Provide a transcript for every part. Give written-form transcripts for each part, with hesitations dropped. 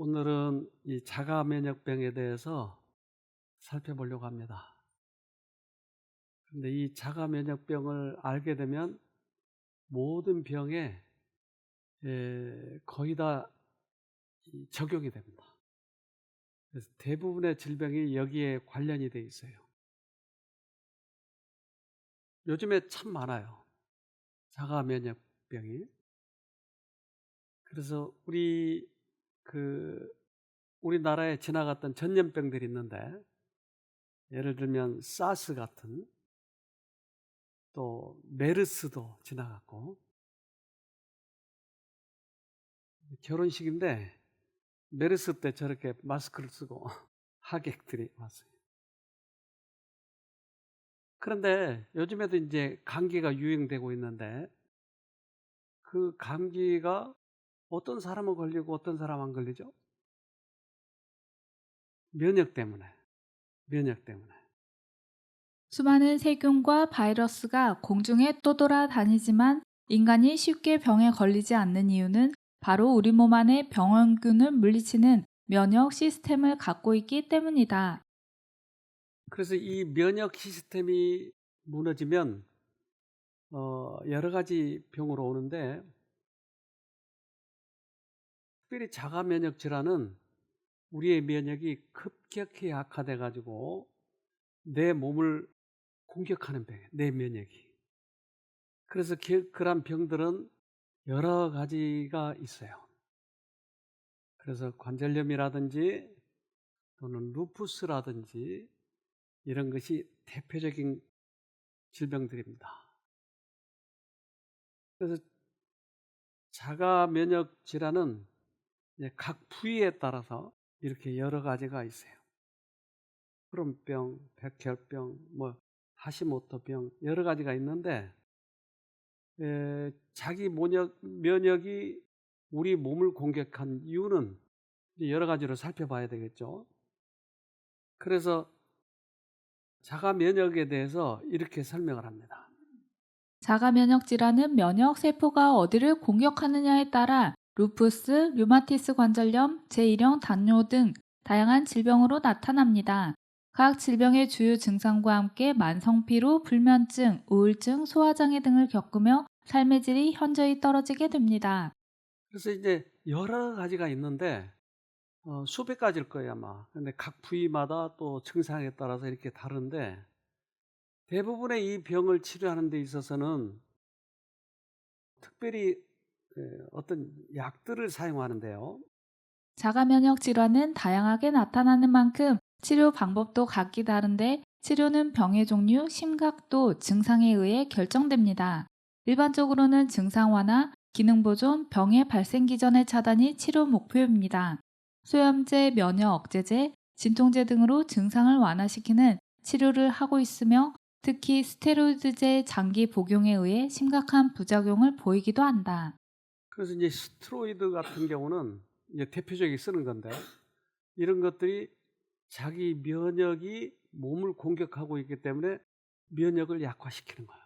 오늘은 이 자가 면역병에 대해서 살펴보려고 합니다. 근데 이 자가 면역병을 알게 되면 모든 병에 거의 다 적용이 됩니다. 그래서 대부분의 질병이 여기에 관련이 돼 있어요. 요즘에 참 많아요. 자가 면역병이. 그래서 우리나라에 지나갔던 전염병들이 있는데, 예를 들면 사스 같은, 또 메르스도 지나갔고, 결혼식인데 메르스 때 저렇게 마스크를 쓰고 하객들이 왔어요. 그런데 요즘에도 이제 감기가 유행되고 있는데, 그 감기가 어떤 사람은 걸리고 어떤 사람 안 걸리죠? 면역 때문에. 면역 때문에. 수많은 세균과 바이러스가 공중에 떠돌아다니지만 인간이 쉽게 병에 걸리지 않는 이유는 바로 우리 몸 안에 병원균을 물리치는 면역 시스템을 갖고 있기 때문이다. 그래서 이 면역 시스템이 무너지면 여러 가지 병으로 오는데, 특별히 자가 면역 질환은 우리의 면역이 급격히 약화돼 가지고 내 몸을 공격하는 병이에요. 내 면역이. 그래서 그런 병들은 여러 가지가 있어요. 그래서 관절염이라든지 또는 루푸스라든지 이런 것이 대표적인 질병들입니다. 그래서 자가 면역 질환은 이제 각 부위에 따라서 이렇게 여러 가지가 있어요. 크론병, 백혈병, 하시모토병 여러 가지가 있는데, 자기 면역이 우리 몸을 공격한 이유는 여러 가지로 살펴봐야 되겠죠. 그래서 자가 면역에 대해서 이렇게 설명을 합니다. 자가 면역 질환은 면역 세포가 어디를 공격하느냐에 따라 루푸스, 류마티스 관절염, 제1형 당뇨 등 다양한 질병으로 나타납니다. 각 질병의 주요 증상과 함께 만성 피로, 불면증, 우울증, 소화장애 등을 겪으며 삶의 질이 현저히 떨어지게 됩니다. 그래서 이제 여러 가지가 있는데 수백 가지일 거예요 아마. 근데 각 부위마다 또 증상에 따라서 이렇게 다른데, 대부분의 이 병을 치료하는 데 있어서는 특별히 어떤 약들을 사용하는데요. 자가 면역 질환은 다양하게 나타나는 만큼 치료 방법도 각기 다른데 치료는 병의 종류, 심각도, 증상에 의해 결정됩니다. 일반적으로는 증상 완화, 기능 보존, 병의 발생 기전의 차단이 치료 목표입니다. 소염제, 면역 억제제, 진통제 등으로 증상을 완화시키는 치료를 하고 있으며 특히 스테로이드제 장기 복용에 의해 심각한 부작용을 보이기도 한다. 그래서 이제 스테로이드 같은 경우는 이제 대표적인 쓰는 건데, 이런 것들이 자기 면역이 몸을 공격하고 있기 때문에 면역을 약화시키는 거예요.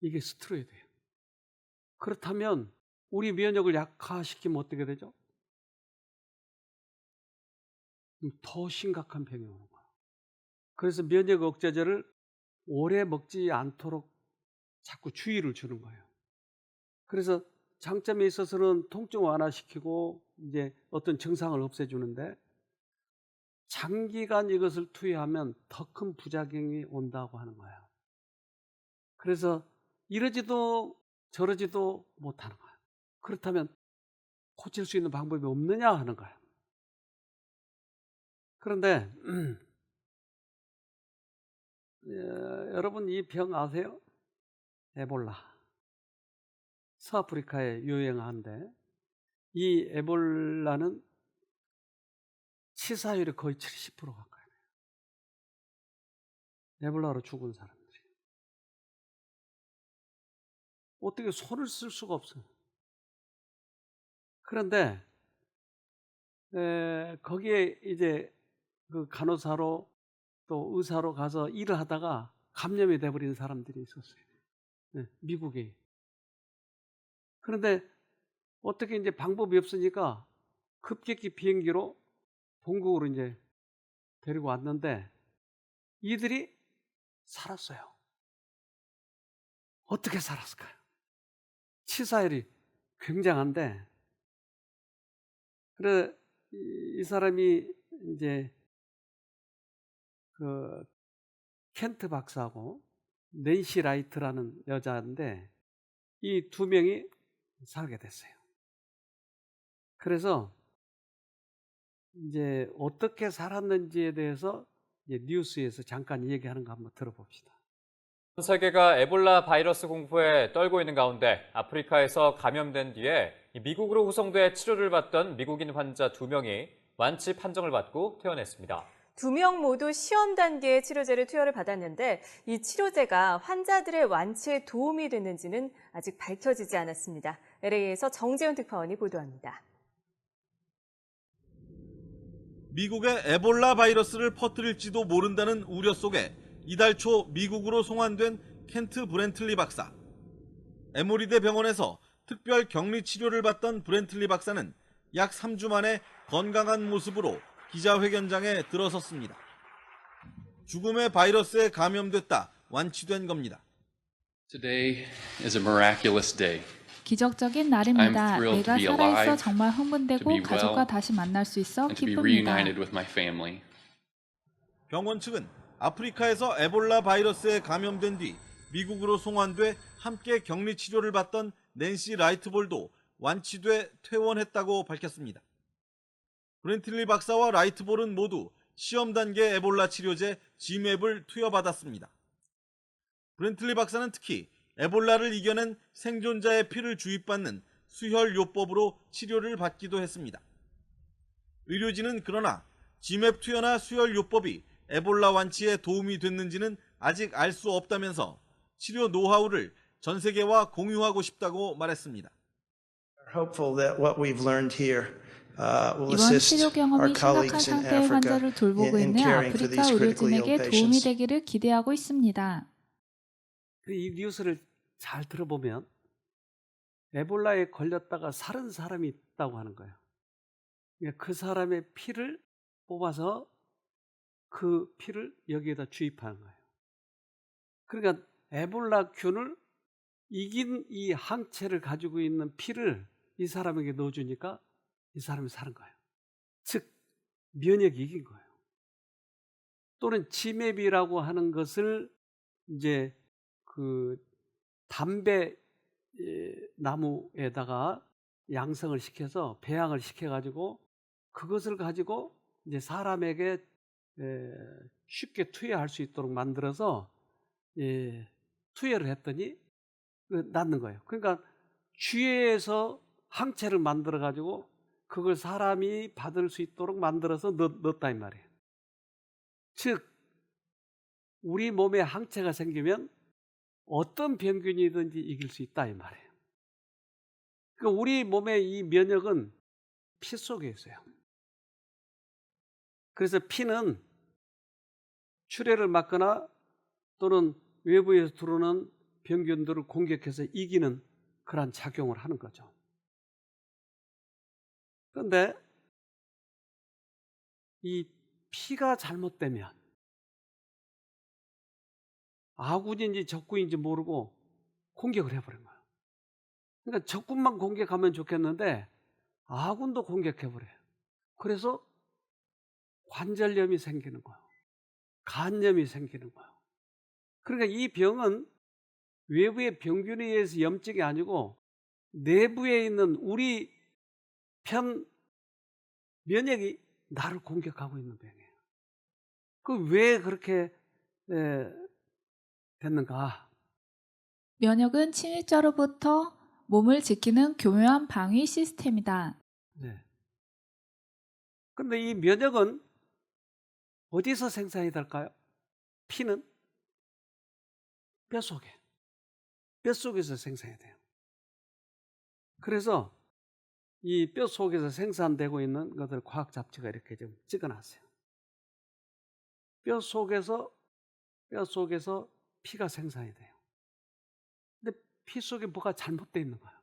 이게 스테로이드예요. 그렇다면 우리 면역을 약화시키면 어떻게 되죠? 더 심각한 병이 오는 거예요. 그래서 면역 억제제를 오래 먹지 않도록 자꾸 주의를 주는 거예요. 그래서 장점에 있어서는 통증 완화시키고 이제 어떤 증상을 없애주는데, 장기간 이것을 투여하면 더 큰 부작용이 온다고 하는 거예요. 그래서 이러지도 저러지도 못하는 거예요. 그렇다면 고칠 수 있는 방법이 없느냐 하는 거예요. 그런데 여러분 이 병 아세요? 에볼라. 서아프리카에 유행하는데, 이 에볼라는 치사율이 거의 70% 가까이 돼요. 에볼라로 죽은 사람들이. 어떻게 손을 쓸 수가 없어요. 그런데 거기에 이제 그 간호사로 또 의사로 가서 일을 하다가 감염이 돼버린 사람들이 있었어요. 미국에. 그런데 어떻게 이제 방법이 없으니까 급격히 비행기로 본국으로 이제 데리고 왔는데 이들이 살았어요. 어떻게 살았을까요? 치사율이 굉장한데, 그래 이 사람이 이제 그 켄트 박사하고 낸시 라이트라는 여자인데 이 두 명이 살게 됐어요. 그래서 이제 어떻게 살았는지에 대해서 이제 뉴스에서 잠깐 얘기하는 거 한번 들어봅시다. 전 세계가 에볼라 바이러스 공포에 떨고 있는 가운데 아프리카에서 감염된 뒤에 미국으로 후송돼 치료를 받던 미국인 환자 2명이 완치 판정을 받고 퇴원했습니다. 2명 모두 시험 단계의 치료제를 투여를 받았는데 이 치료제가 환자들의 완치에 도움이 됐는지는 아직 밝혀지지 않았습니다. LA에서 정재훈 특파원이 보도합니다. 미국의 에볼라 바이러스를 퍼뜨릴지도 모른다는 우려 속에 이달 초 미국으로 송환된 켄트 브렌틀리 박사. 에모리대 병원에서 특별 격리 치료를 받던 브렌틀리 박사는 약 3주 만에 건강한 모습으로 기자회견장에 들어섰습니다. 죽음의 바이러스에 감염됐다 완치된 겁니다. Today is a miraculous day. 기적적인 날입니다. I'm thrilled 내가 to be 살아있어 alive, 정말 to 흥분되고 be 가족과 well, 다시 만날 수 있어 and to be 기쁩니다. reunited with my family. 병원 측은 아프리카에서 에볼라 바이러스에 감염된 뒤 미국으로 송환돼 함께 격리 치료를 받던 낸시 라이트볼도 완치돼 퇴원했다고 밝혔습니다. 브렌틀리 박사와 라이트볼은 모두 시험 단계 에볼라 치료제 지맵을 투여받았습니다. 브렌틀리 박사는 특히 에볼라를 이겨낸 생존자의 피를 주입받는 수혈요법으로 치료를 받기도 했습니다. 의료진은 그러나 지맵 투여나 수혈요법이 에볼라 완치에 도움이 됐는지는 아직 알 수 없다면서 치료 노하우를 전 세계와 공유하고 싶다고 말했습니다. Hopeful that what we've learned here will 이번 assist 치료 our 경험이 심각한 colleagues in 상태의 Africa 환자를 돌보고 in 있는 caring for 아프리카 these critically ill 의료진에게 도움이 patients. 되기를 기대하고 있습니다. 이 뉴스를 잘 들어보면 에볼라에 걸렸다가 살은 사람이 있다고 하는 거예요. 그러니까 그 사람의 피를 뽑아서 그 피를 여기에다 주입하는 거예요. 그러니까 에볼라균을 이긴 이 항체를 가지고 있는 피를 이 사람에게 넣어주니까 이 사람이 사는 거예요. 즉 면역이 이긴 거예요. 또는 지맵이라고 하는 것을 이제 그 담배 나무에다가 양성을 시켜서 배양을 시켜가지고 그것을 가지고 이제 사람에게 쉽게 투여할 수 있도록 만들어서 투여를 했더니 낫는 거예요. 그러니까 쥐에서 항체를 만들어 가지고 그걸 사람이 받을 수 있도록 만들어서 넣었다 이 말이에요. 즉 우리 몸에 항체가 생기면 어떤 병균이든지 이길 수 있다 이 말이에요. 그러니까 우리 몸의 이 면역은 피 속에 있어요. 그래서 피는 출혈을 막거나 또는 외부에서 들어오는 병균들을 공격해서 이기는 그런 작용을 하는 거죠. 그런데 이 피가 잘못되면 아군인지 적군인지 모르고 공격을 해버린 거예요. 그러니까 적군만 공격하면 좋겠는데 아군도 공격해버려요. 그래서 관절염이 생기는 거예요. 간염이 생기는 거예요. 그러니까 이 병은 외부의 병균에 의해서 염증이 아니고 내부에 있는 우리 편 면역이 나를 공격하고 있는 병이에요. 그 왜 그렇게 됐는가? 면역은 침입자로부터 몸을 지키는 교묘한 방위 시스템이다. 네. 근데 이 면역은 어디서 생산이 될까요? 피는 뼛속에서 생산이 돼요. 그래서 이 뼛속에서 생산되고 있는 것들 과학 잡지가 이렇게 좀 찍어놨어요. 뼛속에서 피가 생산이 돼요. 근데 피 속에 뭐가 잘못되어 있는 거예요.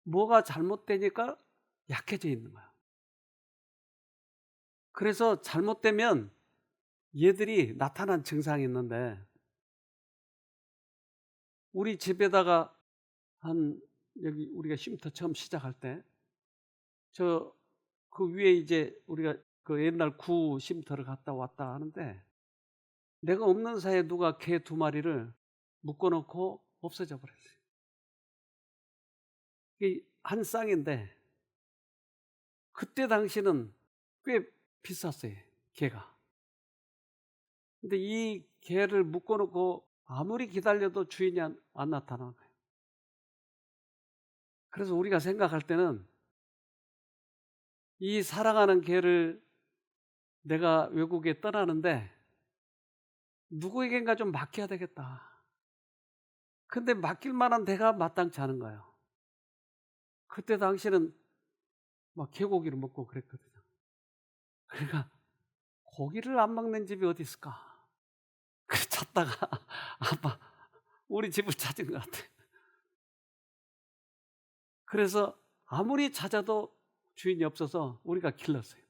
뭐가 잘못되니까 약해져 있는 거예요. 그래서 잘못되면 얘들이 나타난 증상이 있는데, 우리 집에다가 여기 우리가 쉼터 처음 시작할 때 그 위에 이제 우리가 그 옛날 구 쉼터를 갔다 왔다 하는데, 내가 없는 사이에 누가 개 2마리를 묶어놓고 없어져 버렸어요. 이게 한 쌍인데 그때 당시는 꽤 비쌌어요, 개가. 근데 이 개를 묶어놓고 아무리 기다려도 주인이 안 나타나는 거예요. 그래서 우리가 생각할 때는 이 사랑하는 개를 내가 외국에 떠나는데 누구에겐가 좀 맡겨야 되겠다. 근데 맡길 만한 데가 마땅치 않은 거예요. 그때 당시는 막 개고기를 먹고 그랬거든요. 그러니까 고기를 안 먹는 집이 어디 있을까? 그래서 찾다가 아마 우리 집을 찾은 것 같아요. 그래서 아무리 찾아도 주인이 없어서 우리가 길렀어요.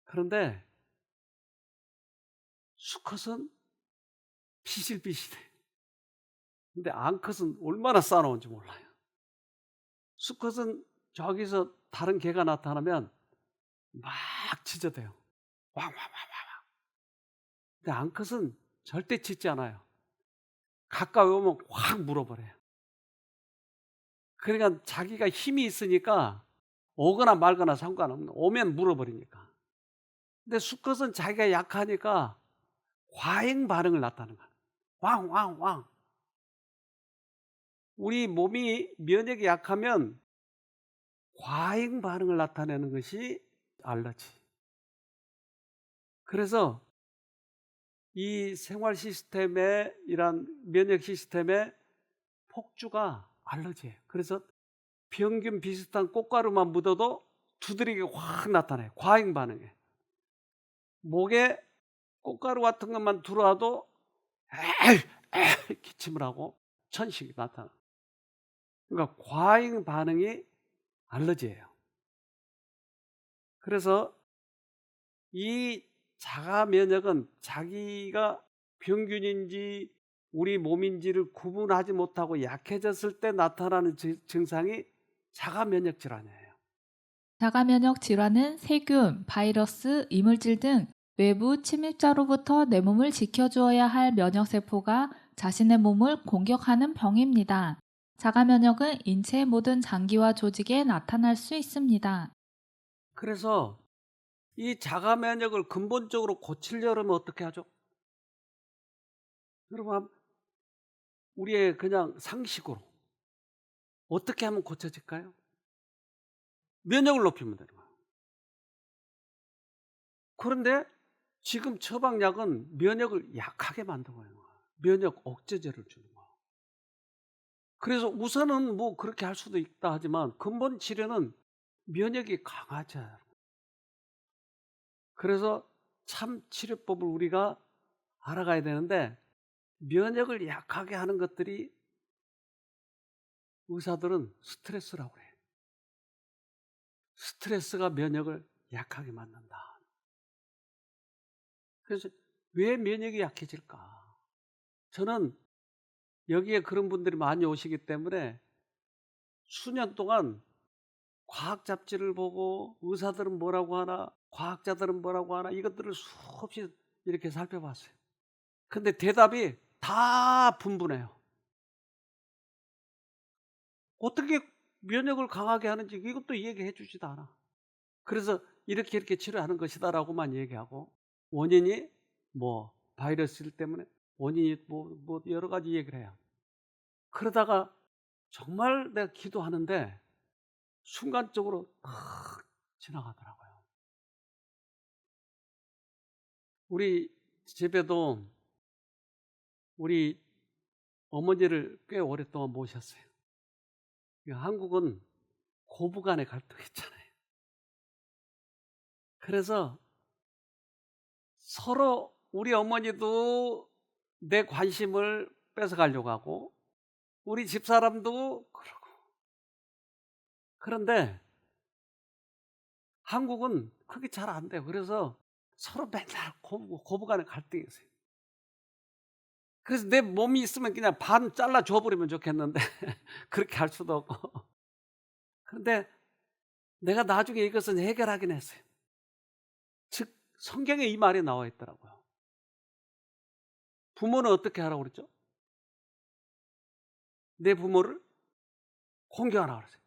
그런데 수컷은 비실비실해. 근데 암컷은 얼마나 싸놓은지 몰라요. 수컷은 저기서 다른 개가 나타나면 막 짖어대요. 왕왕왕왕. 근데 암컷은 절대 짖지 않아요. 가까이 오면 확 물어버려요. 그러니까 자기가 힘이 있으니까 오거나 말거나 상관없는, 오면 물어버리니까. 근데 수컷은 자기가 약하니까 과잉 반응을 나타내는 거야. 왕왕왕. 우리 몸이 면역이 약하면 과잉 반응을 나타내는 것이 알러지. 그래서 이 생활 시스템의 이런 면역 시스템의 폭주가 알러지예요. 그래서 평균 비슷한 꽃가루만 묻어도 두드리게 확 나타나요. 과잉 반응에. 목에 꽃가루 같은 것만 들어와도 기침을 하고 천식이 나타나. 그러니까 과잉 반응이 알러지예요. 그래서 이 자가 면역은 자기가 평균인지 우리 몸인지를 구분하지 못하고 약해졌을 때 나타나는 증상이 자가 면역 질환이에요. 자가 면역 질환은 세균, 바이러스, 이물질 등 외부 침입자로부터 내 몸을 지켜주어야 할 면역세포가 자신의 몸을 공격하는 병입니다. 자가 면역은 인체의 모든 장기와 조직에 나타날 수 있습니다. 그래서 이 자가 면역을 근본적으로 고치려면 어떻게 하죠? 여러분, 우리의 그냥 상식으로 어떻게 하면 고쳐질까요? 면역을 높이면 되는 거예요. 그런데 지금 처방약은 면역을 약하게 만드는 거예요. 면역 억제제를 주는 거예요. 그래서 우선은 뭐 그렇게 할 수도 있다 하지만 근본 치료는 면역이 강하자. 그래서 참 치료법을 우리가 알아가야 되는데, 면역을 약하게 하는 것들이 의사들은 스트레스라고 그래요. 스트레스가 면역을 약하게 만든다. 그래서 왜 면역이 약해질까? 저는 여기에 그런 분들이 많이 오시기 때문에 수년 동안 과학 잡지를 보고 의사들은 뭐라고 하나, 과학자들은 뭐라고 하나, 이것들을 수없이 이렇게 살펴봤어요. 근데 대답이 다 분분해요. 어떻게 면역을 강하게 하는지 이것도 얘기해 주지도 않아. 그래서 이렇게 치료하는 것이다라고만 얘기하고, 원인이 뭐 바이러스 때문에 원인이 뭐 여러 가지 얘기를 해요. 그러다가 정말 내가 기도하는데 순간적으로 탁 지나가더라고요. 우리 집에도 우리 어머니를 꽤 오랫동안 모셨어요. 한국은 고부간의 갈등이 있잖아요. 그래서 서로 우리 어머니도 내 관심을 뺏어가려고 하고 우리 집사람도 그러고. 그런데 한국은 그게 잘 안 돼요. 그래서 서로 맨날 고부간의 갈등이 있어요. 그래서 내 몸이 있으면 그냥 반 잘라 줘버리면 좋겠는데 그렇게 할 수도 없고. 그런데 내가 나중에 이것은 해결하긴 했어요. 즉 성경에 이 말이 나와 있더라고요. 부모는 어떻게 하라고 그랬죠? 내 부모를 공경하라 그랬어요.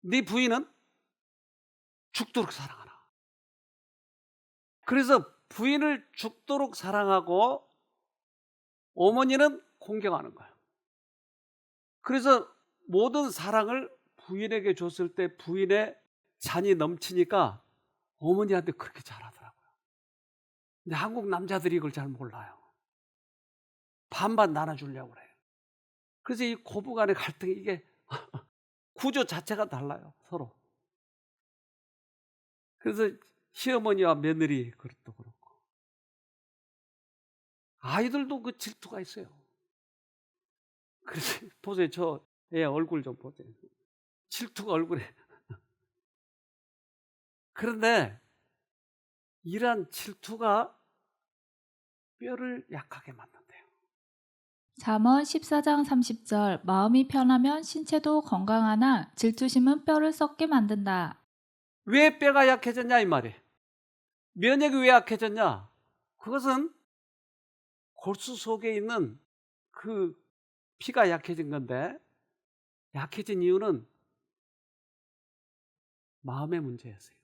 네 부인은 죽도록 사랑하라. 그래서 부인을 죽도록 사랑하고 어머니는 공경하는 거예요. 그래서 모든 사랑을 부인에게 줬을 때 부인의 잔이 넘치니까 어머니한테 그렇게 잘하더라고요. 근데 한국 남자들이 이걸 잘 몰라요. 반반 나눠주려고 그래요. 그래서 이 고부간의 갈등이 이게 구조 자체가 달라요, 서로. 그래서 시어머니와 며느리 그것도 그렇고 아이들도 그 질투가 있어요. 그래서 보세요, 저 애 얼굴 좀 보세요. 질투가 얼굴에. 그런데 이러한 질투가 뼈를 약하게 만든대요. 잠언 14장 30절 마음이 편하면 신체도 건강하나 질투심은 뼈를 썩게 만든다. 왜 뼈가 약해졌냐 이 말이에요. 면역이 왜 약해졌냐? 그것은 골수 속에 있는 그 피가 약해진 건데 약해진 이유는 마음의 문제였어요.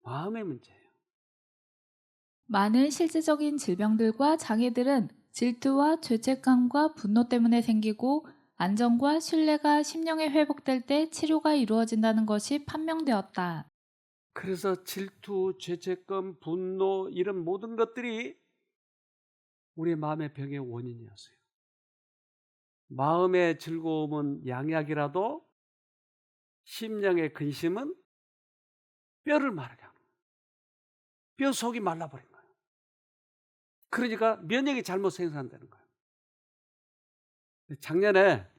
마음의 문제예요. 많은 실질적인 질병들과 장애들은 질투와 죄책감과 분노 때문에 생기고 안정과 신뢰가 심령에 회복될 때 치료가 이루어진다는 것이 판명되었다. 그래서 질투, 죄책감, 분노 이런 모든 것들이 우리의 마음의 병의 원인이었어요. 마음의 즐거움은 양약이라도 심령의 근심은 뼈를 마르게 하는 거예요. 뼈 속이 말라버린 거예요. 그러니까 면역이 잘못 생산되는 거예요. 작년에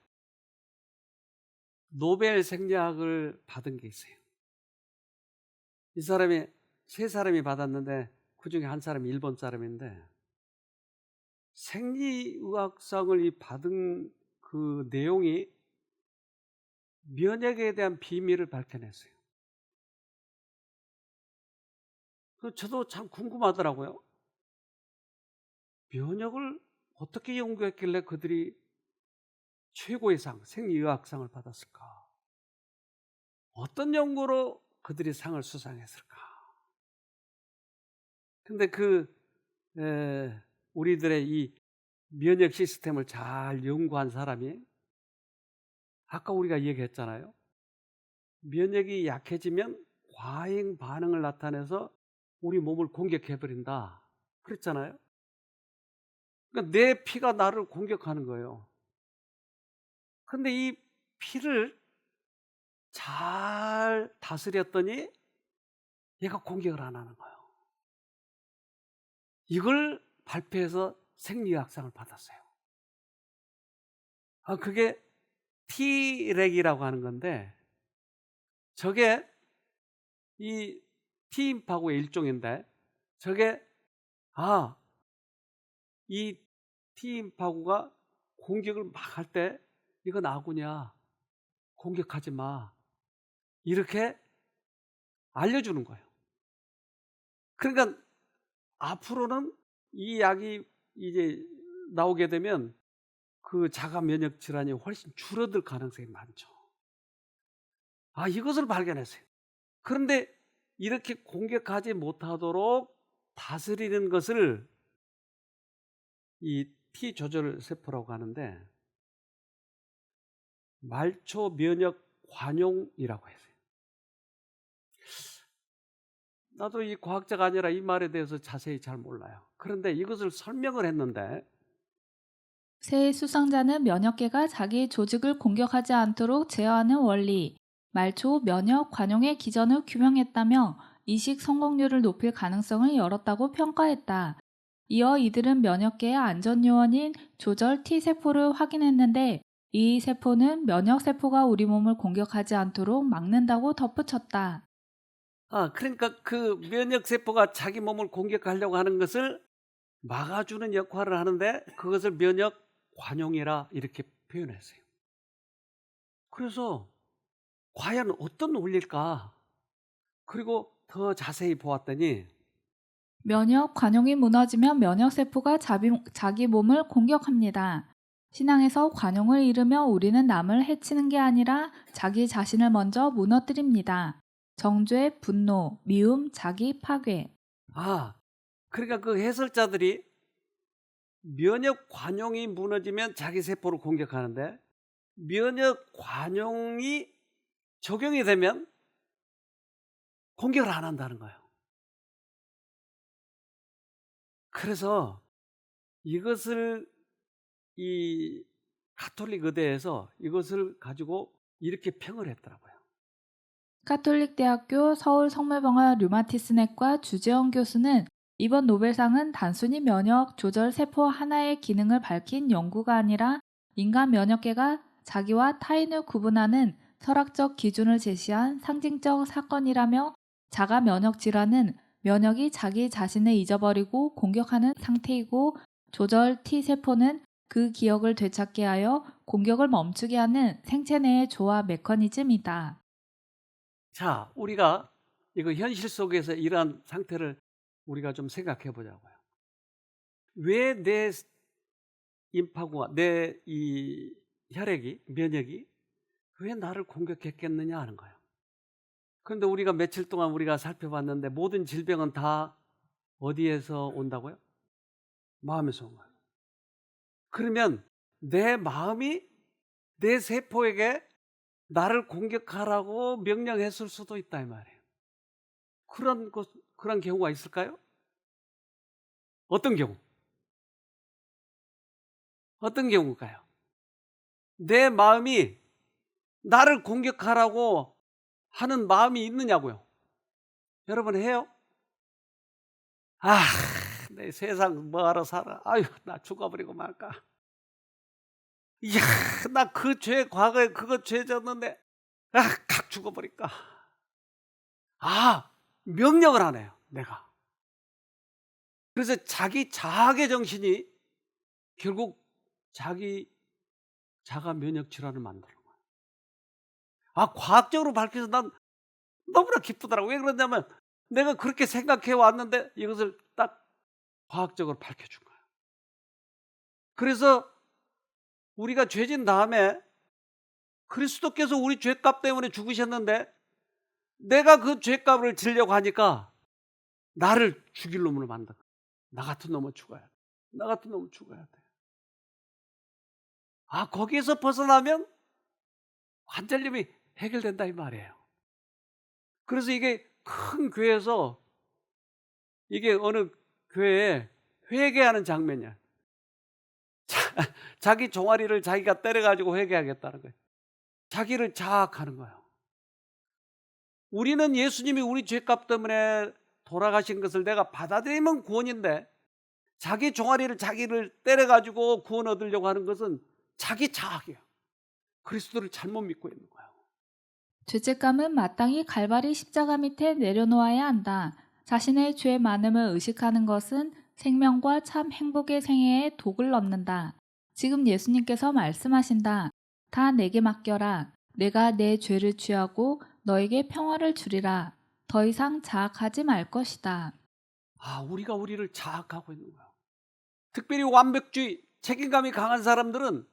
노벨 생리학을 받은 게 있어요. 이 사람이 세 사람이 받았는데 그중에 한 사람이 일본 사람인데 생리의학상을 받은 그 내용이 면역에 대한 비밀을 밝혀냈어요. 저도 참 궁금하더라고요. 면역을 어떻게 연구했길래 그들이 최고의 상, 생리의학상을 받았을까? 어떤 연구로 그들이 상을 수상했을까? 근데 우리들의 이 면역 시스템을 잘 연구한 사람이 아까 우리가 얘기했잖아요. 면역이 약해지면 과잉 반응을 나타내서 우리 몸을 공격해버린다. 그랬잖아요. 그러니까 내 피가 나를 공격하는 거예요. 근데 이 피를 잘 다스렸더니 얘가 공격을 안 하는 거예요. 이걸 발표해서 생리학상을 받았어요. 그게 T렉이라고 하는 건데 저게 이 T임파구의 일종인데 저게 이 T임파구가 공격을 막 할 때 이건 아군이야. 공격하지 마. 이렇게 알려주는 거예요. 그러니까 앞으로는 이 약이 이제 나오게 되면 그 자가 면역 질환이 훨씬 줄어들 가능성이 많죠. 이것을 발견했어요. 그런데 이렇게 공격하지 못하도록 다스리는 것을 이 T 조절 세포라고 하는데 말초 면역 관용이라고 했어요. 나도 이 과학자가 아니라 이 말에 대해서 자세히 잘 몰라요. 그런데 이것을 설명을 했는데 새해 수상자는 면역계가 자기 조직을 공격하지 않도록 제어하는 원리, 말초 면역 관용의 기전을 규명했다며 이식 성공률을 높일 가능성을 열었다고 평가했다. 이어 이들은 면역계의 안전 요원인 조절 T세포를 확인했는데 이 세포는 면역세포가 우리 몸을 공격하지 않도록 막는다고 덧붙였다. 그러니까 그 면역세포가 자기 몸을 공격하려고 하는 것을 막아주는 역할을 하는데 그것을 면역 관용이라 이렇게 표현했어요. 그래서 과연 어떤 원리일까? 그리고 더 자세히 보았더니 면역 관용이 무너지면 면역세포가 자기 몸을 공격합니다. 신앙에서 관용을 잃으면 우리는 남을 해치는 게 아니라 자기 자신을 먼저 무너뜨립니다. 정죄, 분노, 미움, 자기 파괴. 그러니까 그 해설자들이 면역 관용이 무너지면 자기 세포를 공격하는데 면역 관용이 적용이 되면 공격을 안 한다는 거예요. 그래서 이것을 이 가톨릭 의대에서 이것을 가지고 이렇게 평을 했더라고요. 카톨릭대학교 서울 성모병원 류마티스내과 주재원 교수는 이번 노벨상은 단순히 면역 조절 세포 하나의 기능을 밝힌 연구가 아니라 인간 면역계가 자기와 타인을 구분하는 철학적 기준을 제시한 상징적 사건이라며 자가 면역 질환은 면역이 자기 자신을 잊어버리고 공격하는 상태이고 조절 T세포는 그 기억을 되찾게 하여 공격을 멈추게 하는 생체 내의 조화 메커니즘이다. 자, 우리가 이거 현실 속에서 이러한 상태를 우리가 좀 생각해 보자고요. 왜 내 임파구가 내 이 혈액이 면역이 왜 나를 공격했겠느냐 하는 거예요. 그런데 우리가 며칠 동안 우리가 살펴봤는데 모든 질병은 다 어디에서 온다고요? 마음에서 온 거예요. 그러면 내 마음이 내 세포에게 나를 공격하라고 명령했을 수도 있다 이 말이에요. 그런 경우가 있을까요? 어떤 경우? 어떤 경우일까요? 내 마음이 나를 공격하라고 하는 마음이 있느냐고요? 여러분 해요? 내 세상 뭐하러 살아? 아유, 나 죽어버리고 말까? 이야, 나 그 죄 과거에 그거 죄 졌는데 각 죽어버릴까? 명령을 하네요, 내가. 그래서 자기 자학의 정신이 결국 자기 자가 면역 질환을 만드는 거예요. 과학적으로 밝혀서 난 너무나 기쁘더라고. 왜 그러냐면 내가 그렇게 생각해 왔는데 이것을 딱 과학적으로 밝혀준 거예요. 그래서 우리가 죄진 다음에 그리스도께서 우리 죄값 때문에 죽으셨는데 내가 그 죄값을 지려고 하니까 나를 죽일 놈으로 만든 거예요. 나 같은 놈은 죽어야 돼. 나 같은 놈은 죽어야 돼. 거기에서 벗어나면 관절염이 해결된다 이 말이에요. 그래서 이게 큰 교회에서 이게 어느 교회에 회개하는 장면이야. 자기 종아리를 자기가 때려가지고 회개하겠다는 거예요. 자기를 자학하는 거예요. 우리는 예수님이 우리 죄값 때문에 돌아가신 것을 내가 받아들이면 구원인데 자기 종아리를 자기를 때려가지고 구원 얻으려고 하는 것은 자기 자학이에요. 그리스도를 잘못 믿고 있는 거예요. 죄책감은 마땅히 갈바리 십자가 밑에 내려놓아야 한다. 자신의 죄 많음을 의식하는 것은 생명과 참 행복의 생애에 독을 넣는다. 지금 예수님께서 말씀하신다. 다 내게 맡겨라. 내가 내 죄를 취하고 너에게 평화를 주리라. 더 이상 자학하지 말 것이다. 우리가 우리를 자학하고 있는 거예요. 특별히 완벽주의, 책임감이 강한 사람들은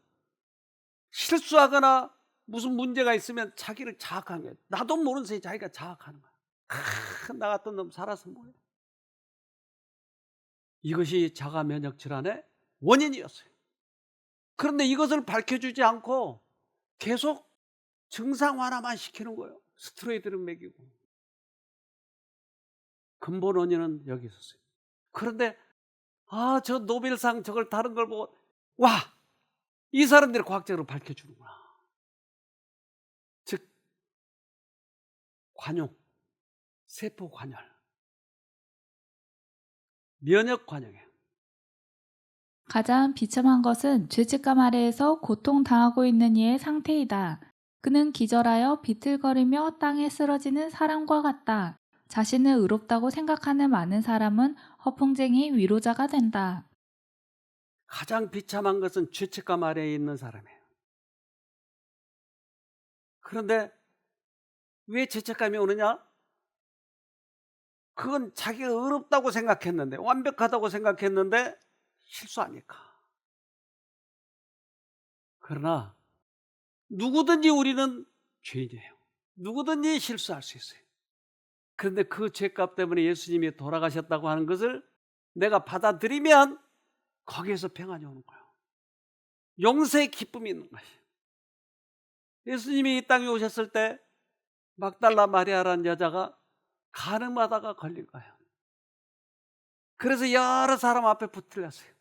실수하거나 무슨 문제가 있으면 자기를 자학하는 거예요. 나도 모르는 사이에 자기가 자학하는 거예요. 나 같은 놈 살아서 뭐해. 이것이 자가 면역 질환의 원인이었어요. 그런데 이것을 밝혀주지 않고 계속 증상 완화만 시키는 거예요. 스테로이드를 먹이고. 근본 원인은 여기 있었어요. 그런데 저 노벨상 저걸 다른 걸 보고 이 사람들이 과학적으로 밝혀주는구나. 즉 관용, 세포 관열, 면역 관용이에요. 가장 비참한 것은 죄책감 아래에서 고통당하고 있는 이의 상태이다. 그는 기절하여 비틀거리며 땅에 쓰러지는 사람과 같다. 자신을 의롭다고 생각하는 많은 사람은 허풍쟁이 위로자가 된다. 가장 비참한 것은 죄책감 아래에 있는 사람이에요. 그런데 왜 죄책감이 오느냐? 그건 자기가 의롭다고 생각했는데, 완벽하다고 생각했는데 실수하니까. 그러나 누구든지 우리는 죄인이에요. 누구든지 실수할 수 있어요. 그런데 그 죄값 때문에 예수님이 돌아가셨다고 하는 것을 내가 받아들이면 거기에서 평안이 오는 거예요. 용서의 기쁨이 있는 것이에요. 예수님이 이 땅에 오셨을 때 막달라 마리아라는 여자가 간음하다가 걸린 거예요. 그래서 여러 사람 앞에 붙들렸어요.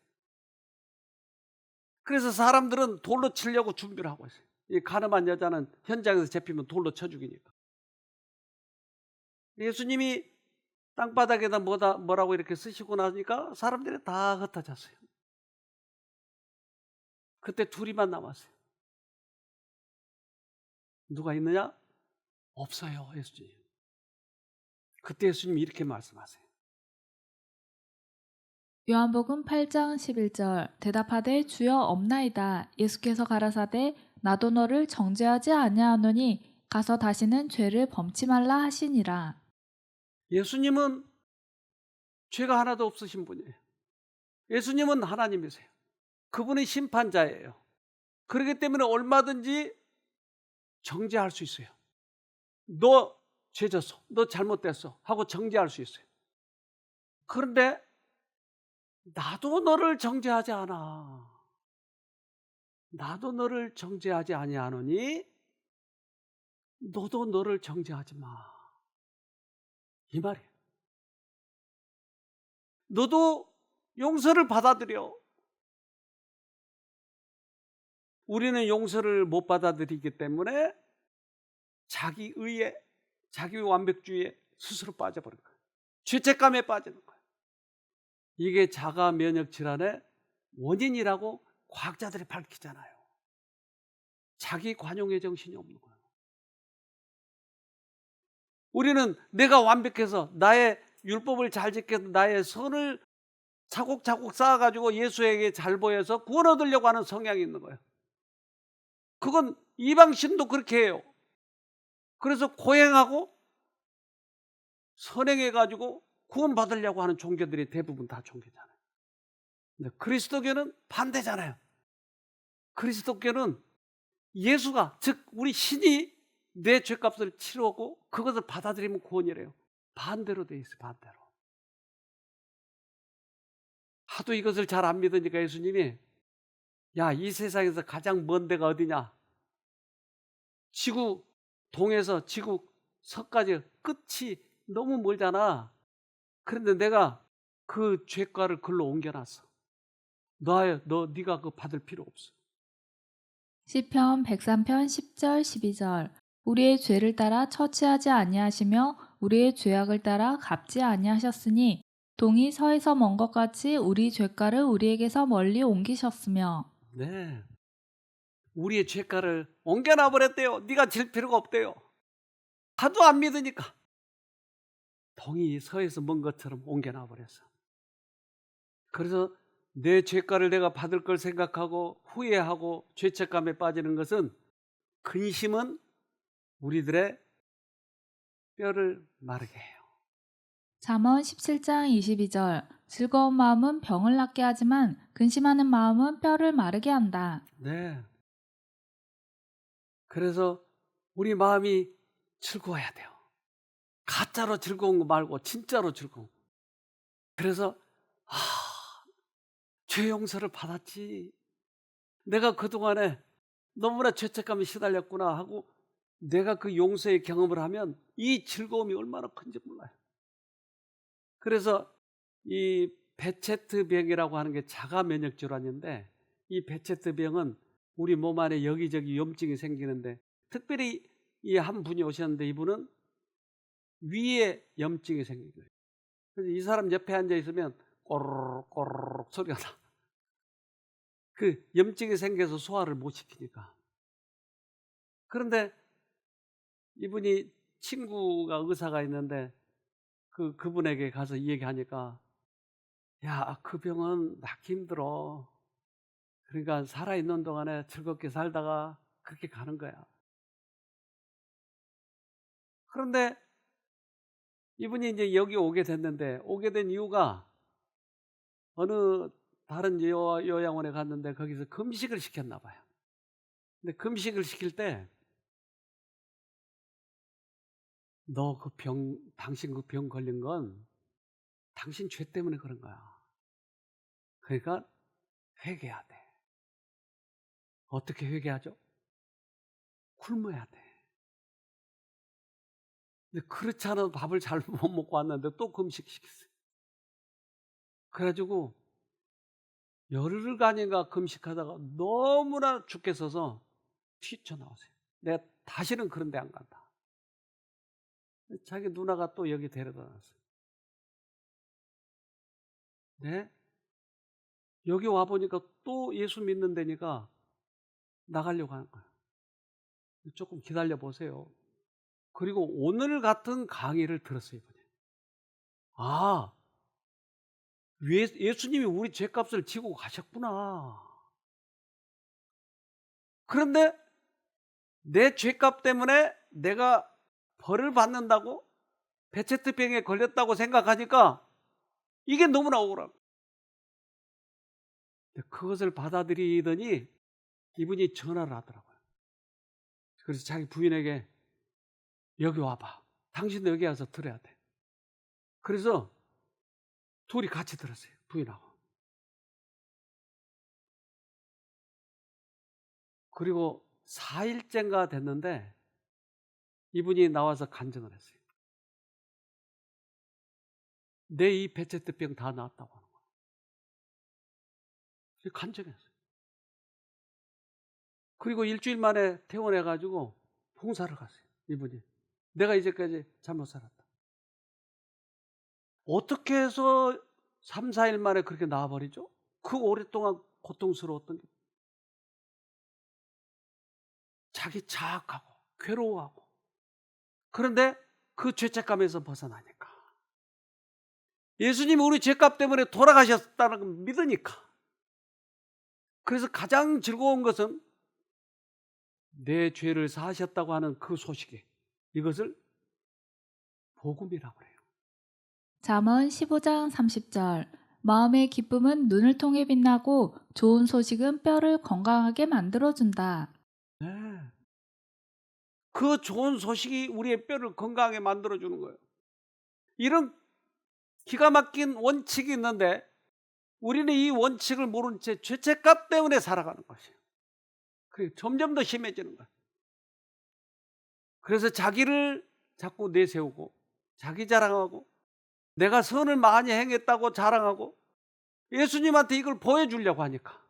그래서 사람들은 돌로 치려고 준비를 하고 있어요. 이 간음한 여자는 현장에서 잡히면 돌로 쳐 죽이니까. 예수님이 땅바닥에다 뭐라고 이렇게 쓰시고 나니까 사람들이 다 흩어졌어요. 그때 둘이만 남았어요. 누가 있느냐? 없어요, 예수님. 그때 예수님이 이렇게 말씀하세요. 요한복음 8장 11절 대답하되 주여 없나이다. 예수께서 가라사대 나도 너를 정죄하지 아니하노니 가서 다시는 죄를 범치 말라 하시니라. 예수님은 죄가 하나도 없으신 분이에요. 예수님은 하나님이세요. 그분이 심판자예요. 그렇기 때문에 얼마든지 정죄할 수 있어요. 너 죄졌어, 너 잘못됐어 하고 정죄할 수 있어요. 그런데 나도 너를 정죄하지 않아. 나도 너를 정죄하지 아니하노니 너도 너를 정죄하지 마. 이 말이에요. 너도 용서를 받아들여. 우리는 용서를 못 받아들이기 때문에 자기 의에, 자기 완벽주의에 스스로 빠져버린 거예요. 죄책감에 빠지는 거예요. 이게 자가 면역 질환의 원인이라고 과학자들이 밝히잖아요. 자기 관용의 정신이 없는 거예요. 우리는 내가 완벽해서 나의 율법을 잘 지켜서 나의 선을 차곡차곡 쌓아가지고 예수에게 잘 보여서 구원 얻으려고 하는 성향이 있는 거예요. 그건 이방신도 그렇게 해요. 그래서 고행하고 선행해가지고 구원 받으려고 하는 종교들이 대부분 다 종교잖아요. 근데 그리스도교는 반대잖아요. 그리스도교는 예수가, 즉 우리 신이 내 죄값을 치르고 그것을 받아들이면 구원이래요. 반대로 돼 있어요. 반대로. 하도 이것을 잘 안 믿으니까 예수님이 야, 이 세상에서 가장 먼 데가 어디냐? 지구 동에서 지구 서까지 끝이 너무 멀잖아. 그런데 내가 그 죄가를 글로 옮겨놨어. 네가 그거 받을 필요 없어. 시편 103편 10절 12절 우리의 죄를 따라 처치하지 아니하시며 우리의 죄악을 따라 갚지 아니하셨으니 동이 서에서 먼 것 같이 우리 죄가를 우리에게서 멀리 옮기셨으며. 네, 우리의 죄가를 옮겨놔 버렸대요. 네가 질 필요가 없대요. 하도 안 믿으니까 동이 서에서 먼 것처럼 옮겨놔 버렸어. 그래서 내 죄가를 내가 받을 걸 생각하고 후회하고 죄책감에 빠지는 것은, 근심은 우리들의 뼈를 마르게 해요. 잠언 17장 22절 즐거운 마음은 병을 낫게 하지만 근심하는 마음은 뼈를 마르게 한다. 네. 그래서 우리 마음이 즐거워야 돼요. 가짜로 즐거운 거 말고 진짜로 즐거운 거. 그래서 죄 용서를 받았지. 내가 그동안에 너무나 죄책감에 시달렸구나 하고 내가 그 용서의 경험을 하면 이 즐거움이 얼마나 큰지 몰라요. 그래서 이 베체트병이라고 하는 게 자가 면역 질환인데, 이 베체트병은 우리 몸 안에 여기저기 염증이 생기는데, 특별히 이 한 분이 오셨는데 이분은 위에 염증이 생긴 거예요. 그래서 이 사람 옆에 앉아 있으면 꼬르륵 꼬르륵 소리가 나. 그 염증이 생겨서 소화를 못 시키니까. 그런데 이분이 친구가 의사가 있는데 그분에게 가서 이 얘기하니까 야, 그 병은 낫기 힘들어. 그러니까 살아있는 동안에 즐겁게 살다가 그렇게 가는 거야. 그런데 이분이 이제 여기 오게 됐는데 오게 된 이유가 어느 다른 요양원에 갔는데 거기서 금식을 시켰나 봐요. 근데 금식을 시킬 때 너 그 병, 당신 그 병 걸린 건 당신 죄 때문에 그런 거야. 그러니까 회개해야 돼. 어떻게 회개하죠? 굶어야 돼. 근데 그렇지 않아도 밥을 잘 못 먹고 왔는데 또 금식시켰어요. 그래가지고 열흘간인가 금식하다가 너무나 죽겠어서 튀쳐나왔어요. 내가 다시는 그런 데 안 간다. 자기 누나가 또 여기 데려다 놨어요. 네? 여기 와보니까 또 예수 믿는 데니까 나가려고 하는 거예요. 조금 기다려 보세요. 그리고 오늘 같은 강의를 들었어요. 이번에. 아, 예수님이 우리 죄값을 지고 가셨구나. 그런데 내 죄값 때문에 내가 벌을 받는다고? 베체트병에 걸렸다고 생각하니까 이게 너무나 억울합니다. 그것을 받아들이더니 이분이 전화를 하더라고요. 그래서 자기 부인에게 여기 와봐. 당신도 여기 와서 들어야 돼. 그래서 둘이 같이 들었어요. 부인하고. 그리고 4일째인가 됐는데 이분이 나와서 간증을 했어요. 내 이 베체트병 다 나았다고 하는 거예요. 간증했어요. 그리고 일주일 만에 퇴원해가지고 봉사를 갔어요. 이분이. 내가 이제까지 잘못 살았다. 어떻게 해서 3, 4일 만에 그렇게 나와버리죠? 그 오랫동안 고통스러웠던 게. 자기 자학하고 괴로워하고. 그런데 그 죄책감에서 벗어나니까. 예수님이 우리 죄값 때문에 돌아가셨다는 걸 믿으니까. 그래서 가장 즐거운 것은 내 죄를 사하셨다고 하는 그 소식이 이것을 복음이라고 해요. 잠언 15장 30절. 마음의 기쁨은 눈을 통해 빛나고 좋은 소식은 뼈를 건강하게 만들어준다. 네. 그 좋은 소식이 우리의 뼈를 건강하게 만들어주는 거예요. 이런 기가 막힌 원칙이 있는데 우리는 이 원칙을 모른 채 죄책감 때문에 살아가는 것이에요. 그게 점점 더 심해지는 거예요. 그래서 자기를 자꾸 내세우고 자기 자랑하고 내가 선을 많이 행했다고 자랑하고 예수님한테 이걸 보여주려고 하니까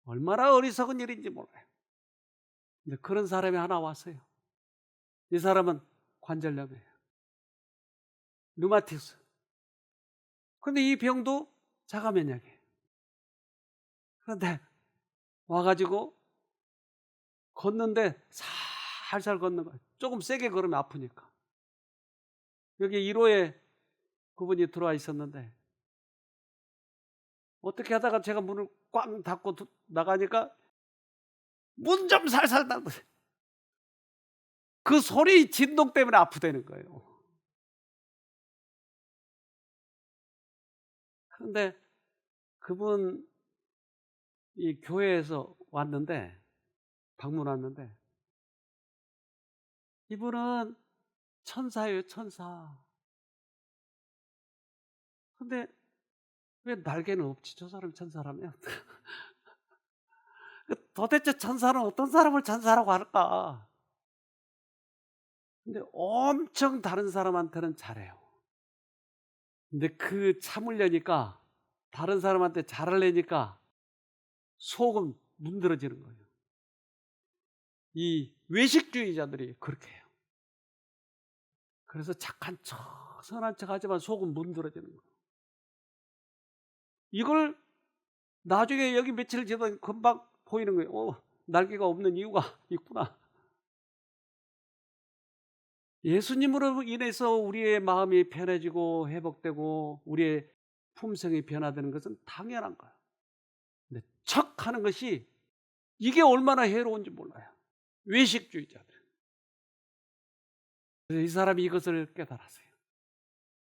얼마나 어리석은 일인지 몰라요. 근데 그런 사람이 하나 왔어요. 이 사람은 관절염이에요. 류마티스. 그런데 이 병도 자가면역이에요. 그런데 와가지고 걷는데 살살 걷는 거예요. 조금 세게 걸으면 아프니까. 여기 1호에 그분이 들어와 있었는데 어떻게 하다가 제가 문을 꽝 닫고 나가니까 문 좀 살살 닫으세요. 그 소리 진동 때문에 아프다는 거예요. 그런데 그분 이 교회에서 왔는데 방문 왔는데 이분은 천사예요, 천사. 근데 왜 날개는 없지? 저 사람이 천사라면. 도대체 천사는 어떤 사람을 천사라고 할까? 근데 엄청 다른 사람한테는 잘해요. 근데 그 참으려니까 다른 사람한테 잘하려니까 속은 문드러지는 거예요. 이 외식주의자들이 그렇게 해요. 그래서 착한 척, 선한 척 하지만 속은 문드러지는 거예요. 이걸 나중에 여기 며칠 지나다 금방 보이는 거예요. 날개가 없는 이유가 있구나. 예수님으로 인해서 우리의 마음이 편해지고 회복되고 우리의 품성이 변화되는 것은 당연한 거예요. 근데 척 하는 것이 이게 얼마나 해로운지 몰라요. 외식주의자들. 그래서 이 사람이 이것을 깨달았어요.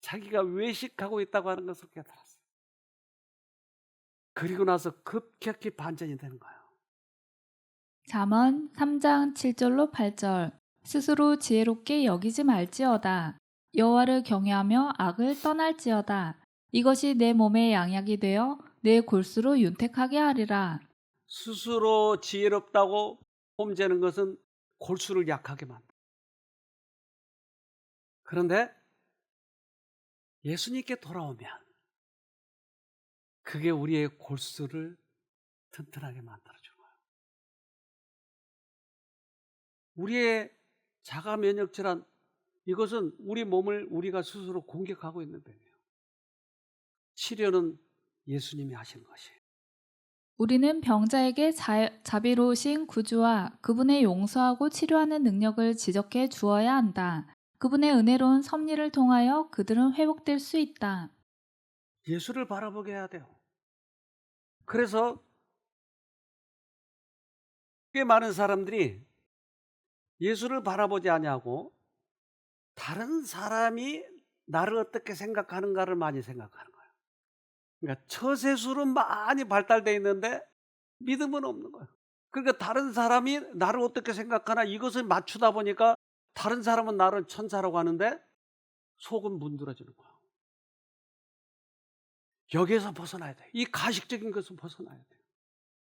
자기가 외식하고 있다고 하는 것을 깨달았어요. 그리고 나서 급격히 반전이 되는 거예요. 잠언 3장 7절로 8절. 스스로 지혜롭게 여기지 말지어다. 여호와를 경외하며 악을 떠날지어다. 이것이 내 몸의 양약이 되어 내 골수로 윤택하게 하리라. 스스로 지혜롭다고 폼재는 것은 골수를 약하게 만든다. 그런데 예수님께 돌아오면 그게 우리의 골수를 튼튼하게 만들어주는 거예요. 우리의 자가 면역 질환, 이것은 우리 몸을 우리가 스스로 공격하고 있는 병이에요. 치료는 예수님이 하시는 것이에요. 우리는 병자에게 자비로우신 구주와 그분의 용서하고 치료하는 능력을 지적해 주어야 한다. 그분의 은혜로운 섭리를 통하여 그들은 회복될 수 있다. 예수를 바라보게 해야 돼요. 그래서 꽤 많은 사람들이 예수를 바라보지 아니하고 다른 사람이 나를 어떻게 생각하는가를 많이 생각하는 거예요. 그러니까 처세술은 많이 발달되어 있는데 믿음은 없는 거예요. 그러니까 다른 사람이 나를 어떻게 생각하나 이것을 맞추다 보니까 다른 사람은 나를 천사라고 하는데 속은 문드러지는 거예요. 여기에서 벗어나야 돼요. 이 가식적인 것을 벗어나야 돼요.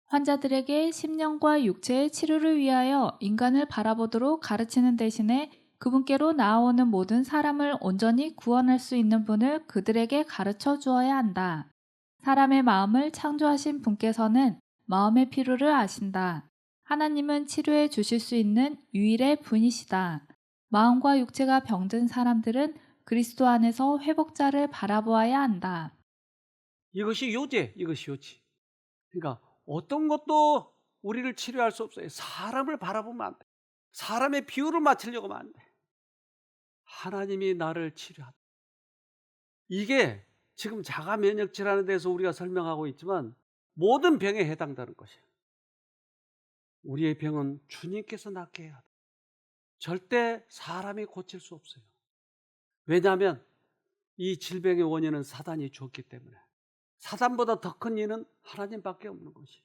환자들에게 심령과 육체의 치료를 위하여 인간을 바라보도록 가르치는 대신에 그분께로 나아오는 모든 사람을 온전히 구원할 수 있는 분을 그들에게 가르쳐 주어야 한다. 사람의 마음을 창조하신 분께서는 마음의 필요를 아신다. 하나님은 치료해 주실 수 있는 유일의 분이시다. 마음과 육체가 병든 사람들은 그리스도 안에서 회복자를 바라보아야 한다. 이것이 요제, 이것이 요지. 그러니까 어떤 것도 우리를 치료할 수 없어요. 사람을 바라보면 안 돼. 사람의 비율을 맞추려고 하면 안 돼. 하나님이 나를 치료한다. 이게 지금 자가 면역 질환에 대해서 우리가 설명하고 있지만 모든 병에 해당되는 것이에요. 우리의 병은 주님께서 낫게 해야 돼. 절대 사람이 고칠 수 없어요. 왜냐하면 이 질병의 원인은 사단이 주었기 때문에 사단보다 더 큰 이는 하나님밖에 없는 것이.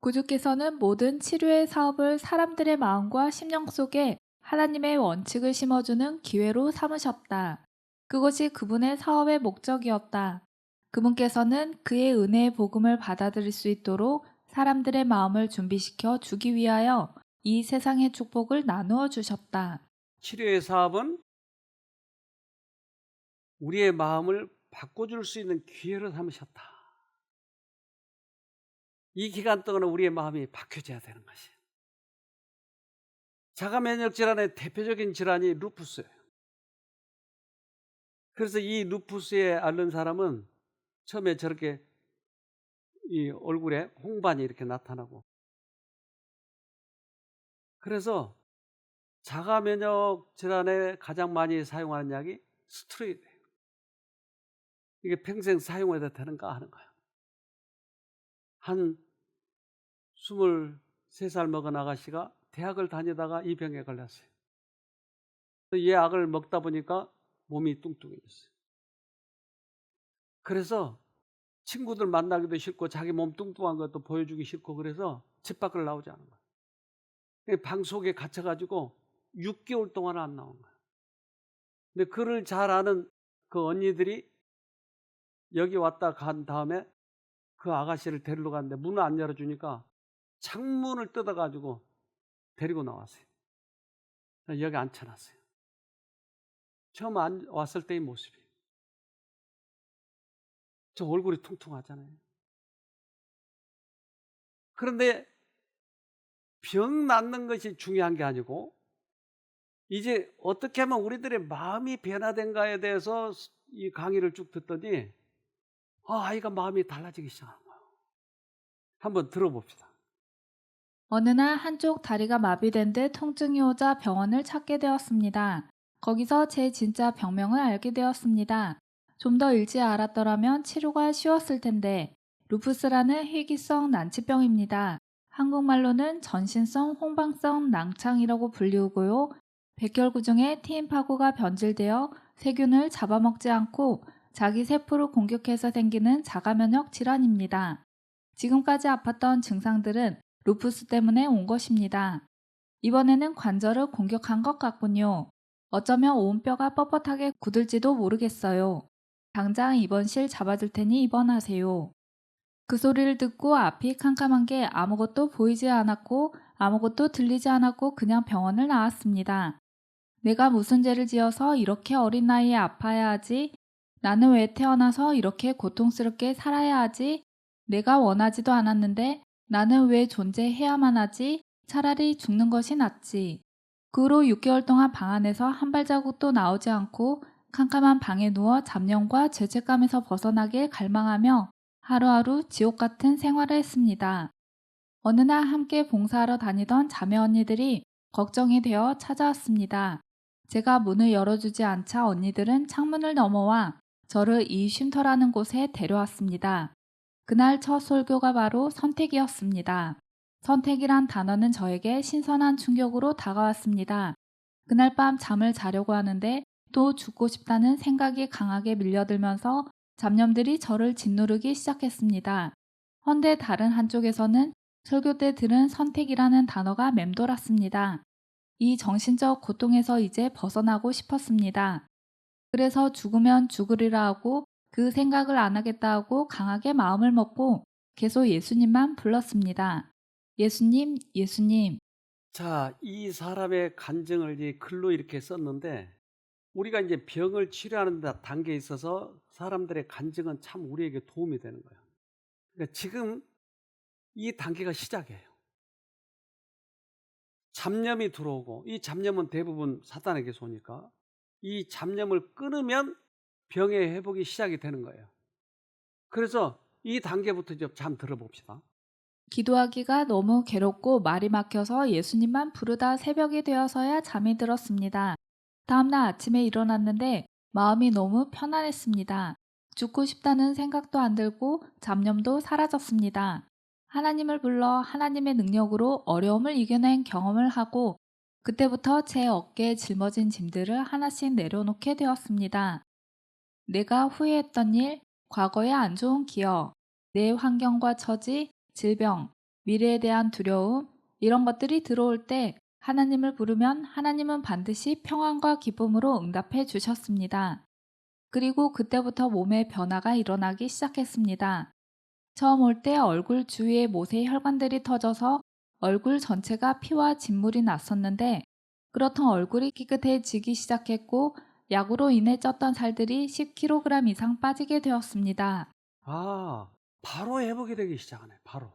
구주께서는 모든 치료의 사업을 사람들의 마음과 심령 속에 하나님의 원칙을 심어주는 기회로 삼으셨다. 그것이 그분의 사업의 목적이었다. 그분께서는 그의 은혜의 복음을 받아들일 수 있도록 사람들의 마음을 준비시켜 주기 위하여 이 세상의 축복을 나누어 주셨다. 치료의 사업은 우리의 마음을 바꿔줄 수 있는 기회를 삼으셨다. 이 기간 동안 우리의 마음이 바뀌어져야 되는 것이에요. 자가 면역 질환의 대표적인 질환이 루푸스예요. 그래서 이 루푸스에 앓는 사람은 처음에 저렇게 이 얼굴에 홍반이 이렇게 나타나고, 그래서 자가 면역 질환에 가장 많이 사용하는 약이 스테로이드예요. 이게 평생 사용해도 되는가 하는 거예요. 한 23살 먹은 아가씨가 대학을 다니다가 이 병에 걸렸어요. 이 약을 먹다 보니까 몸이 뚱뚱해졌어요. 그래서 친구들 만나기도 싫고 자기 몸 뚱뚱한 것도 보여주기 싫고 그래서 집 밖을 나오지 않은 거예요. 방 속에 갇혀가지고 6개월 동안 안 나온 거예요. 근데 그를 잘 아는 그 언니들이 여기 왔다 간 다음에 그 아가씨를 데리러 갔는데 문을 안 열어주니까 창문을 뜯어가지고 데리고 나왔어요. 여기 앉혀놨어요. 처음 왔을 때의 모습이에요. 저 얼굴이 퉁퉁하잖아요. 그런데 병 낫는 것이 중요한 게 아니고 이제 어떻게 하면 우리들의 마음이 변화된가에 대해서 이 강의를 쭉 듣더니 아이가 마음이 달라지기 시작한 거예요. 한번 들어봅시다. 어느 날 한쪽 다리가 마비된 듯 통증이 오자 병원을 찾게 되었습니다. 거기서 제 진짜 병명을 알게 되었습니다. 좀 더 일찍 알았더라면 치료가 쉬웠을 텐데 루푸스라는 희귀성 난치병입니다. 한국말로는 전신성 홍방성 낭창이라고 불리우고요. 백혈구 중에 TM파구가 변질되어 세균을 잡아먹지 않고 자기 세포를 공격해서 생기는 자가면역 질환입니다. 지금까지 아팠던 증상들은 루푸스 때문에 온 것입니다. 이번에는 관절을 공격한 것 같군요. 어쩌면 온 뼈가 뻣뻣하게 굳을지도 모르겠어요. 당장 입원실 잡아줄 테니 입원하세요. 그 소리를 듣고 앞이 캄캄한 게 아무것도 보이지 않았고 아무것도 들리지 않았고 그냥 병원을 나왔습니다. 내가 무슨 죄를 지어서 이렇게 어린 나이에 아파야 하지? 나는 왜 태어나서 이렇게 고통스럽게 살아야 하지? 내가 원하지도 않았는데 나는 왜 존재해야만 하지? 차라리 죽는 것이 낫지. 그 후로 6개월 동안 방 안에서 한 발자국도 나오지 않고 캄캄한 방에 누워 잡념과 죄책감에서 벗어나길 갈망하며 하루하루 지옥 같은 생활을 했습니다. 어느 날 함께 봉사하러 다니던 자매 언니들이 걱정이 되어 찾아왔습니다. 제가 문을 열어주지 않자 언니들은 창문을 넘어와 저를 이 쉼터라는 곳에 데려왔습니다. 그날 첫 설교가 바로 선택이었습니다. 선택이란 단어는 저에게 신선한 충격으로 다가왔습니다. 그날 밤 잠을 자려고 하는데 또 죽고 싶다는 생각이 강하게 밀려들면서 잡념들이 저를 짓누르기 시작했습니다. 헌데 다른 한쪽에서는 설교 때 들은 선택이라는 단어가 맴돌았습니다. 이 정신적 고통에서 이제 벗어나고 싶었습니다. 그래서 죽으면 죽으리라 하고 그 생각을 안 하겠다 하고 강하게 마음을 먹고 계속 예수님만 불렀습니다. 예수님, 예수님. 자, 이 사람의 간증을 이 글로 이렇게 썼는데 우리가 이제 병을 치료하는 단계에 있어서 사람들의 간증은 참 우리에게 도움이 되는 거예요. 그러니까 지금 이 단계가 시작이에요. 잡념이 들어오고 이 잡념은 대부분 사탄에게서 오니까 이 잡념을 끊으면 병의 회복이 시작이 되는 거예요. 그래서 이 단계부터 좀 잠 들어봅시다. 기도하기가 너무 괴롭고 말이 막혀서 예수님만 부르다 새벽이 되어서야 잠이 들었습니다. 다음날 아침에 일어났는데 마음이 너무 편안했습니다. 죽고 싶다는 생각도 안 들고 잡념도 사라졌습니다. 하나님을 불러 하나님의 능력으로 어려움을 이겨낸 경험을 하고 그때부터 제 어깨에 짊어진 짐들을 하나씩 내려놓게 되었습니다. 내가 후회했던 일, 과거의 안 좋은 기억, 내 환경과 처지, 질병, 미래에 대한 두려움, 이런 것들이 들어올 때 하나님을 부르면 하나님은 반드시 평안과 기쁨으로 응답해 주셨습니다. 그리고 그때부터 몸에 변화가 일어나기 시작했습니다. 처음 올 때 얼굴 주위에 못의 혈관들이 터져서 얼굴 전체가 피와 진물이 났었는데 그렇던 얼굴이 깨끗해지기 시작했고 약으로 인해 쪘던 살들이 10kg 이상 빠지게 되었습니다. 아, 바로 회복이 되기 시작하네. 바로.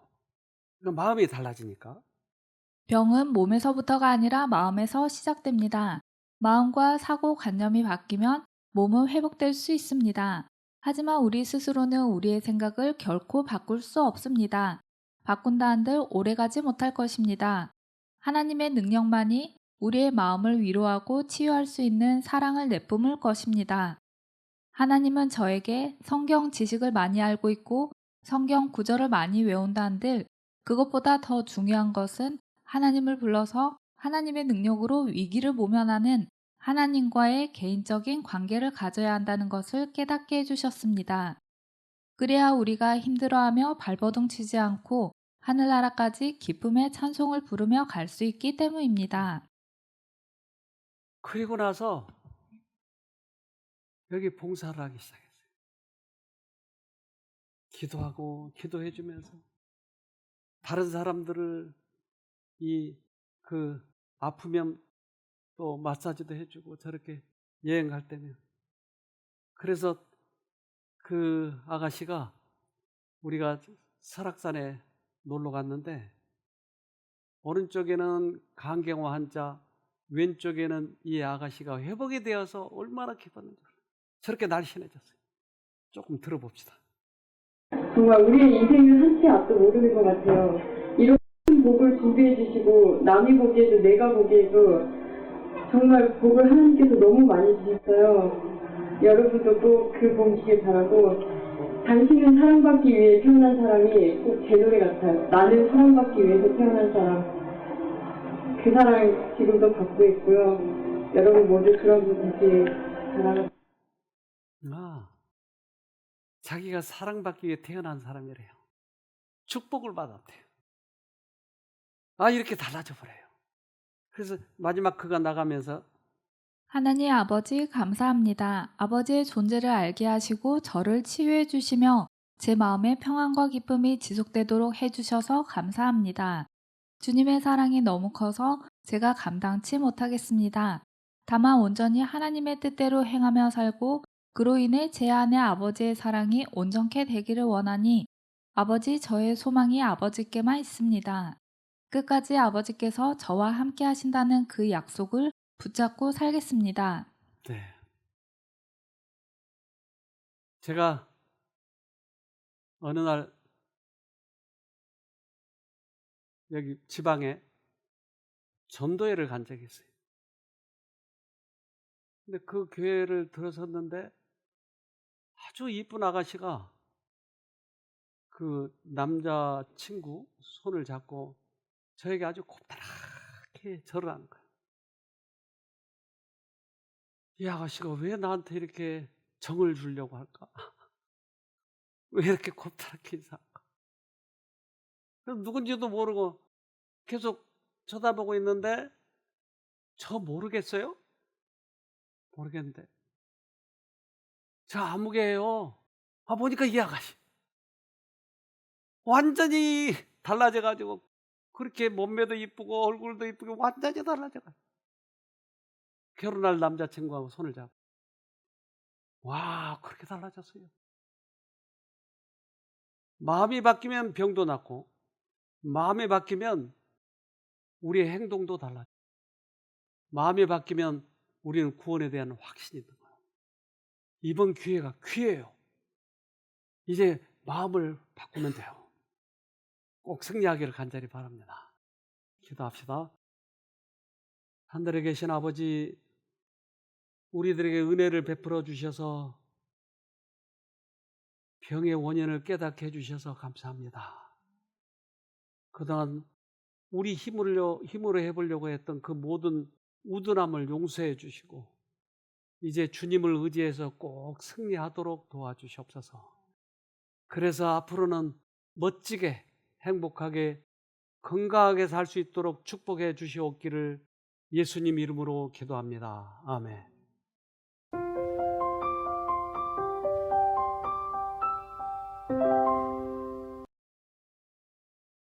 그러니까 마음이 달라지니까. 병은 몸에서부터가 아니라 마음에서 시작됩니다. 마음과 사고관념이 바뀌면 몸은 회복될 수 있습니다. 하지만 우리 스스로는 우리의 생각을 결코 바꿀 수 없습니다. 바꾼다 한들 오래가지 못할 것입니다. 하나님의 능력만이 우리의 마음을 위로하고 치유할 수 있는 사랑을 내뿜을 것입니다. 하나님은 저에게 성경 지식을 많이 알고 있고 성경 구절을 많이 외운다 한들 그것보다 더 중요한 것은 하나님을 불러서 하나님의 능력으로 위기를 모면하는 하나님과의 개인적인 관계를 가져야 한다는 것을 깨닫게 해주셨습니다. 그래야 우리가 힘들어하며 발버둥치지 않고 하늘나라까지 기쁨의 찬송을 부르며 갈 수 있기 때문입니다. 그리고 나서 여기 봉사를 하기 시작했어요. 기도하고 기도해주면서 다른 사람들을 아프면 또 마사지도 해주고 저렇게 여행 갈 때면. 그래서 그 아가씨가 우리가 설악산에 놀러 갔는데 오른쪽에는 간경화 환자, 왼쪽에는 이 아가씨가 회복이 되어서 얼마나 기뻤는지 저렇게 날씬해졌어요. 조금 들어봅시다. 정말 우리의 인생을 한치 앞도 모르는 것 같아요. 이런 복을 준비해 주시고 남이 보기에도 내가 보기에도 정말 복을 하나님께서 너무 많이 주셨어요. 여러분도 꼭 그 복 주시길 바라고, 당신은 사랑받기 위해 태어난 사람이 꼭 제 노래 같아요. 나는 사랑받기 위해서 태어난 사람. 그 사랑 지금도 받고 있고요. 여러분 모두 그런 분 되시길 바랍니다. 자기가 사랑받기 위해 태어난 사람이래요. 축복을 받았대요. 이렇게 달라져 버려요. 그래서 마지막 그가 나가면서 하나님 아버지 감사합니다. 아버지의 존재를 알게 하시고 저를 치유해 주시며 제 마음에 평안과 기쁨이 지속되도록 해주셔서 감사합니다. 주님의 사랑이 너무 커서 제가 감당치 못하겠습니다. 다만 온전히 하나님의 뜻대로 행하며 살고 그로 인해 제 안에 아버지의 사랑이 온전케 되기를 원하니 아버지 저의 소망이 아버지께만 있습니다. 끝까지 아버지께서 저와 함께 하신다는 그 약속을 붙잡고 살겠습니다. 네. 제가 어느 날 여기 지방에 전도회를 간 적이 있어요. 근데 그 교회를 들어섰는데 아주 이쁜 아가씨가 그 남자 친구 손을 잡고 저에게 아주 곱다랗게 절을 하는 거예요. 이 아가씨가 왜 나한테 이렇게 정을 주려고 할까? 왜 이렇게 곱다랗게 인사할까? 그래서 누군지도 모르고 계속 쳐다보고 있는데 저 모르겠어요? 모르겠는데 저 아무개예요. 보니까 이 아가씨 완전히 달라져가지고 그렇게 몸매도 이쁘고 얼굴도 이쁘고 완전히 달라져가지고 결혼할 남자친구하고 손을 잡고 와 그렇게 달라졌어요. 마음이 바뀌면 병도 낫고 마음이 바뀌면 우리의 행동도 달라져요. 마음이 바뀌면 우리는 구원에 대한 확신이 있는 거예요. 이번 기회가 기회예요. 이제 마음을 바꾸면 돼요. 꼭 승리하기를 간절히 바랍니다. 기도합시다. 하늘에 계신 아버지, 우리들에게 은혜를 베풀어 주셔서 병의 원인을 깨닫게 해주셔서 감사합니다. 그동안 우리 힘으로 해보려고 했던 그 모든 우둔함을 용서해 주시고 이제 주님을 의지해서 꼭 승리하도록 도와주시옵소서. 그래서 앞으로는 멋지게 행복하게 건강하게 살 수 있도록 축복해 주시옵기를 예수님 이름으로 기도합니다. 아멘.